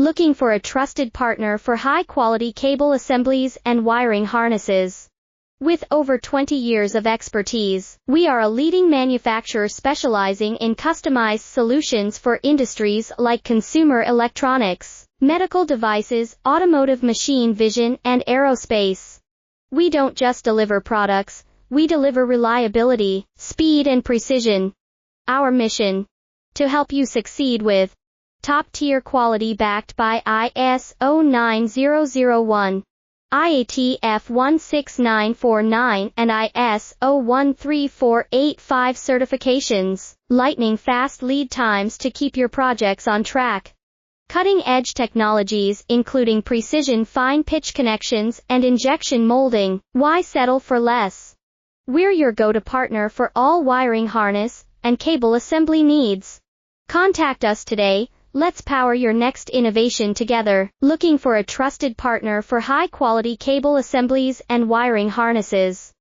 Looking for a trusted partner for high-quality cable assemblies and wiring harnesses. With over 20 years of expertise, we are a leading manufacturer specializing in customized solutions for industries like consumer electronics, medical devices, automotive machine vision, and aerospace. We don't just deliver products, we deliver reliability, speed, and precision. Our mission: to help you succeed with top-tier quality backed by ISO 9001, IATF 16949, and ISO 13485 certifications, lightning-fast lead times to keep your projects on track. Cutting-edge technologies including precision fine-pitch connections and injection molding. Why settle for less? We're your go-to partner for all wiring harness and cable assembly needs. Contact us today. Let's power your next innovation together. Looking for a trusted partner for high-quality cable assemblies and wiring harnesses.